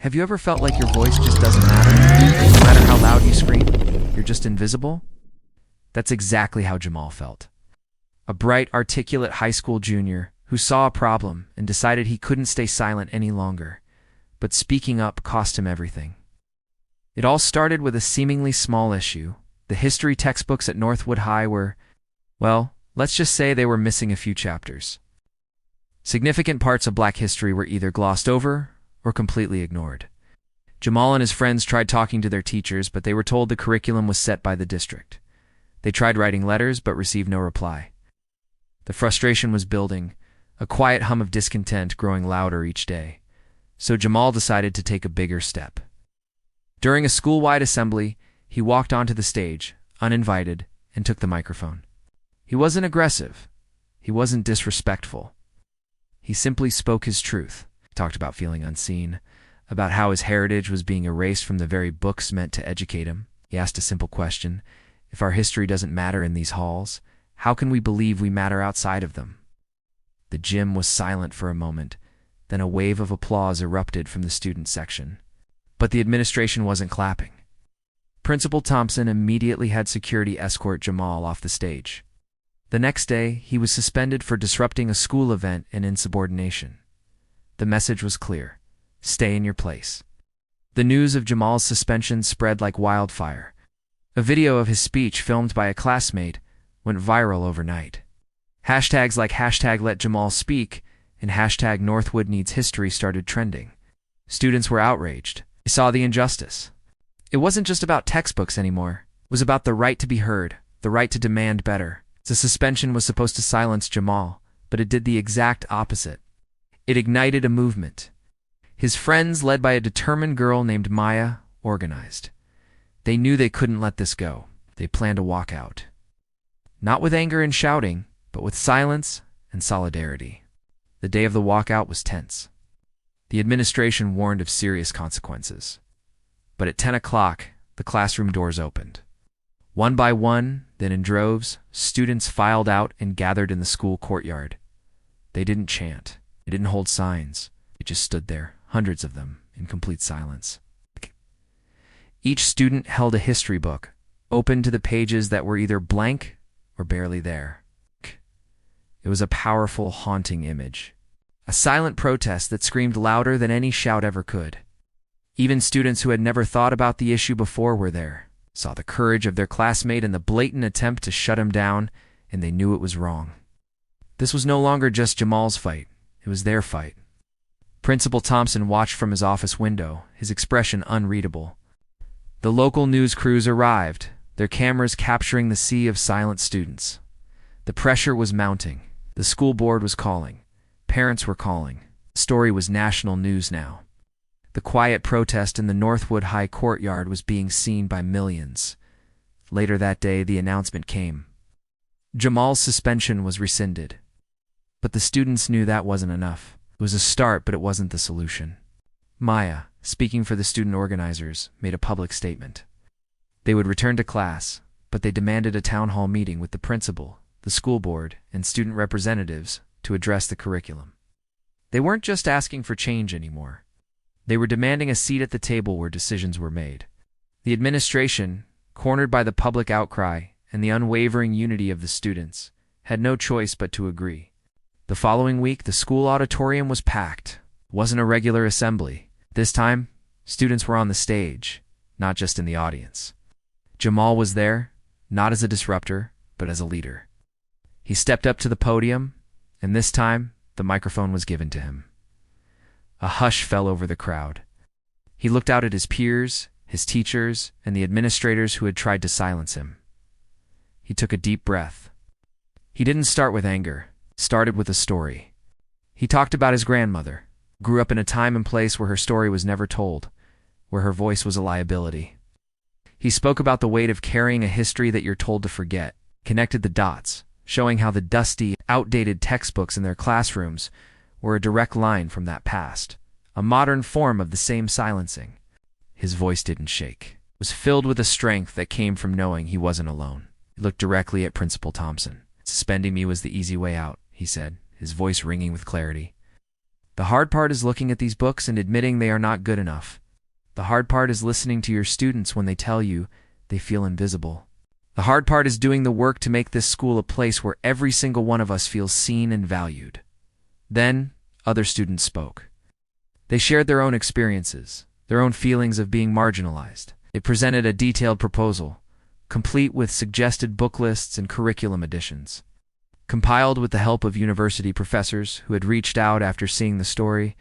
Have you ever felt like your voice just doesn't matter? No matter how loud you scream, you're just invisible? That's exactly how Jamal felt. A bright, articulate high school junior who saw a problem and decided he couldn't stay silent any longer. But speaking up cost him everything. It all started with a seemingly small issue. The history textbooks at Northwood High were, well, let's just say they were missing a few chapters. Significant parts of Black history were either glossed over or completely ignored. Jamal and his friends tried talking to their teachers, but they were told the curriculum was set by the district. They tried writing letters, but received no reply. The frustration was building, a quiet hum of discontent growing louder each day. So Jamal decided to take a bigger step. During a school-wide assembly, he walked onto the stage, uninvited, and took the microphone. He wasn't aggressive. He wasn't disrespectful. He simply spoke his truth. He talked about feeling unseen, about how his heritage was being erased from the very books meant to educate him. He asked a simple question: if our history doesn't matter in these halls, how can we believe we matter outside of them? The gym was silent for a moment, then a wave of applause erupted from the student section. But the administration wasn't clapping. Principal Thompson immediately had security escort Jamal off the stage. The next day, he was suspended for disrupting a school event and insubordination. The message was clear: stay in your place. The news of Jamal's suspension spread like wildfire. A video of his speech filmed by a classmate went viral overnight. Hashtags like #LetJamalSpeak and #NorthwoodNeedsHistory started trending. Students were outraged. They saw the injustice. It wasn't just about textbooks anymore. It was about the right to be heard, the right to demand better. The suspension was supposed to silence Jamal, but it did the exact opposite. It ignited a movement. His friends, led by a determined girl named Maya, organized. They knew they couldn't let this go. They planned to walk out. Not with anger and shouting, but with silence and solidarity. The day of the walkout was tense. The administration warned of serious consequences. But at 10 o'clock, the classroom doors opened. One by one, then in droves, students filed out and gathered in the school courtyard. They didn't chant. They didn't hold signs. They just stood there, hundreds of them, in complete silence. Each student held a history book, open to the pages that were either blank or barely there. It was a powerful, haunting image. A silent protest that screamed louder than any shout ever could. Even students who had never thought about the issue before were there, saw the courage of their classmate and the blatant attempt to shut him down, and they knew it was wrong. This was no longer just Jamal's fight. It was their fight. Principal Thompson watched from his office window, his expression unreadable. The local news crews arrived, their cameras capturing the sea of silent students. The pressure was mounting. The school board was calling. Parents were calling. The story was national news now. The quiet protest in the Northwood High courtyard was being seen by millions. Later that day, the announcement came. Jamal's suspension was rescinded. But the students knew that wasn't enough. It was a start, but it wasn't the solution. Maya, speaking for the student organizers, made a public statement. They would return to class, but they demanded a town hall meeting with the principal, the school board, and student representatives to address the curriculum. They weren't just asking for change anymore. They were demanding a seat at the table where decisions were made. The administration, cornered by the public outcry and the unwavering unity of the students, had no choice but to agree. The following week, the school auditorium was packed. It wasn't a regular assembly. This time, students were on the stage, not just in the audience. Jamal was there, not as a disruptor, but as a leader. He stepped up to the podium, and this time, the microphone was given to him. A hush fell over the crowd. He looked out at his peers, his teachers, and the administrators who had tried to silence him. He took a deep breath. He didn't start with anger, started with a story. He talked about his grandmother, grew up in a time and place where her story was never told, where her voice was a liability. He spoke about the weight of carrying a history that you're told to forget, connected the dots, showing how the dusty, outdated textbooks in their classrooms were a direct line from that past, a modern form of the same silencing. His voice didn't shake. It was filled with a strength that came from knowing he wasn't alone. He looked directly at Principal Thompson. Suspending me was the easy way out, he said, his voice ringing with clarity. The hard part is looking at these books and admitting they are not good enough. The hard part is listening to your students when they tell you they feel invisible. The hard part is doing the work to make this school a place where every single one of us feels seen and valued. Then, other students spoke. They shared their own experiences, their own feelings of being marginalized. They presented a detailed proposal, complete with suggested book lists and curriculum additions. Compiled with the help of university professors who had reached out after seeing the story.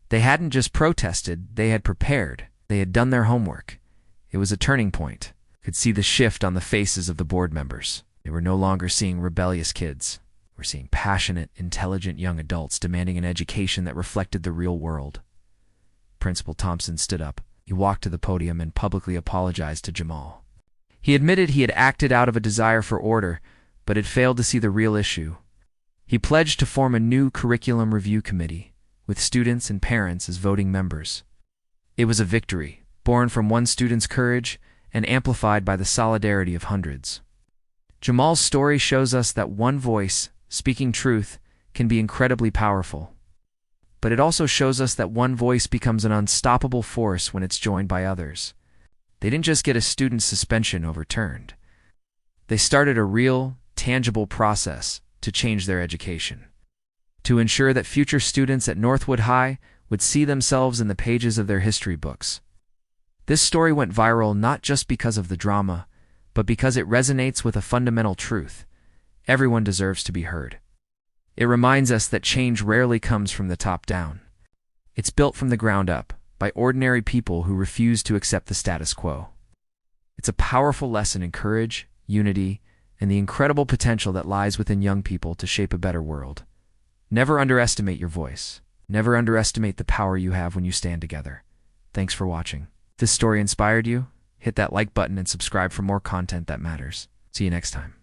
They hadn't just protested, they had prepared. They had done their homework. It was a turning point. You could see the shift on the faces of the board members. They were no longer seeing rebellious kids. They were seeing passionate, intelligent young adults demanding an education that reflected the real world. Principal Thompson stood up. He walked to the podium and publicly apologized to Jamal. He admitted he had acted out of a desire for order, but had failed to see the real issue. He pledged to form a new curriculum review committee, with students and parents as voting members. It was a victory, born from one student's courage and amplified by the solidarity of hundreds. Jamal's story shows us that one voice, speaking truth, can be incredibly powerful. But it also shows us that one voice becomes an unstoppable force when it's joined by others. They didn't just get a student's suspension overturned. They started a real, tangible process to change their education, to ensure that future students at Northwood High would see themselves in the pages of their history books. This story went viral not just because of the drama, but because it resonates with a fundamental truth. Everyone deserves to be heard. It reminds us that change rarely comes from the top down. It's built from the ground up, by ordinary people who refuse to accept the status quo. It's a powerful lesson in courage, unity, and the incredible potential that lies within young people to shape a better world. Never underestimate your voice. Never underestimate the power you have when you stand together. Thanks for watching. If this story inspired you, hit that like button and subscribe for more content that matters. See you next time.